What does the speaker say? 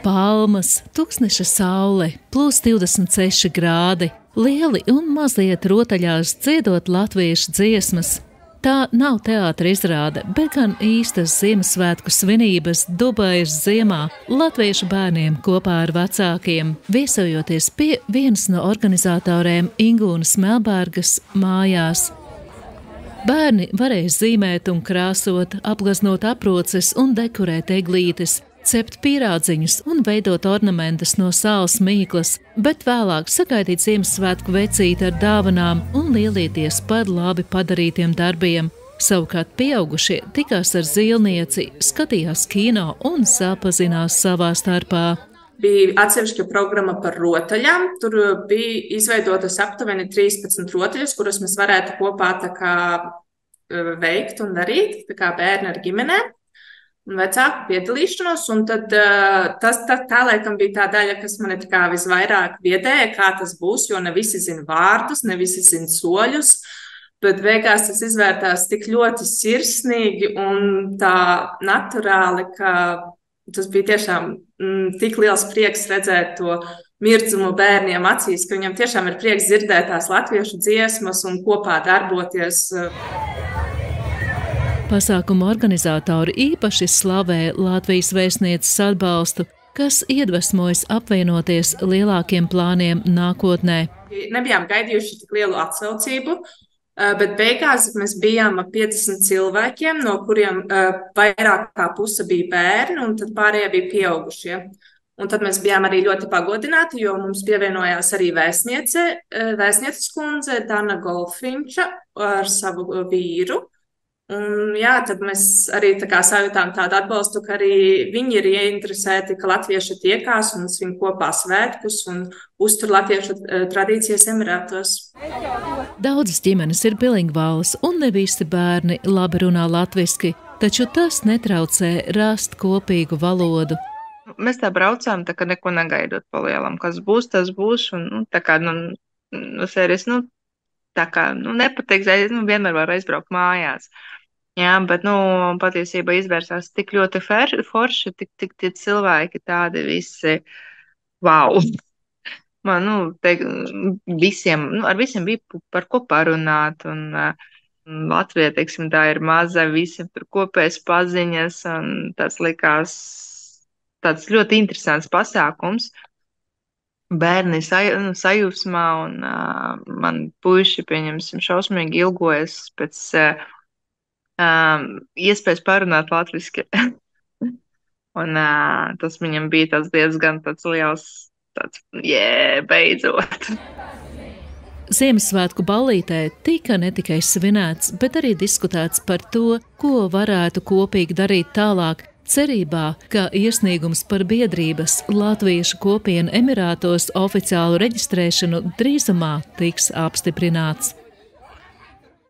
Palmas, tuksneša saule, +26 grādi, lieli un mazliet rotaļās dziedot latviešu dziesmas. Tā nav teātra izrāde, bet gan īstas Ziemassvētku svinības Dubajas ziemā latviešu bērniem kopā ar vecākiem, viesojoties pie vienas no organizatoriem Ingūnas Melbergas mājās. Bērni varēs zīmēt un krāsot, apgleznot aproces un dekorēt eglītes, cept pīrādziņus un veidot ornamentus no sāls mīklas, bet vēlāk sagaidīt Ziemassvētku vecīti ar dāvanām un lielieties par labi padarītiem darbiem. Savukārt pieaugušie tikās ar zīlnieci, skatījās kino un sapazinās savā starpā. Bija atsevišķa programma par rotaļām. Tur bija izveidotas aptuveni 13 rotaļas, kuras mēs varētu kopā veikt un darīt, kā bērni ar ģimenēm un vecāku piedalīšanos. Un tad tā laikam bija tā daļa, kas mani visvairāk biedēja, kā tas būs, jo ne visi zina vārdus, ne visi zina soļus, bet beigās tas izvērtās tik ļoti sirsnīgi un tā naturāli, ka tas bija tiešām tik liels prieks redzēt to mirdzumu bērniem acīs, ka viņam tiešām ir prieks dzirdēt tās latviešu dziesmas un kopā darboties. Pasākuma organizatori īpaši slavē Latvijas vēstnieces atbalstu, kas iedvesmojas apvienoties lielākiem plāniem nākotnē. Nebijām gaidījuši tik lielu atsaucību, bet beigās mēs bijām 50 cilvēkiem, no kuriem vairāk kā puse bija bērni, un tad pārējie bija pieaugušie. Un tad mēs bijām arī ļoti pagodināti, jo mums pievienojās arī vēstnieces kundze Dana Golfinča ar savu vīru. Un jā, tad mēs arī sajūtām tādu atbalstu, ka arī viņi ir ieinteresēti, ka latvieši tiekās un svin kopā svētkus un uztur latviešu tradīcijas Emirātos. Daudzas ģimenes ir bilingvālas un ne visi bērni labi runā latviski, taču tas netraucē rast kopīgu valodu. Mēs tā braucām, tā kā neko negaidot pa lielam, kas būs, tas būs, un tā kā, sēries, tā kā, nepateiks, vienmēr var aizbraukt mājās. Jā, bet, patiesībā izvērsās tik ļoti forši, tik tie cilvēki tādi visi, wow. Man, ar visiem bija par ko parunāt, un Latvija, teiksim, tā ir maza, visiem tur kopējas paziņas, un tas likās tāds ļoti interesants pasākums. Bērni sajūsmā, un man puiši, pieņemsim, šausmīgi ilgojas pēc iespējas parunāt latviski. Un tas viņam bija tāds diezgan tāds liels, beidzot. Ziemassvētku ballītē tika ne tikai svinēts, bet arī diskutēts par to, ko varētu kopīgi darīt tālāk, cerībā, ka iesniegums par biedrības latviešu kopienu Emirātos oficiālu reģistrēšanu drīzumā tiks apstiprināts.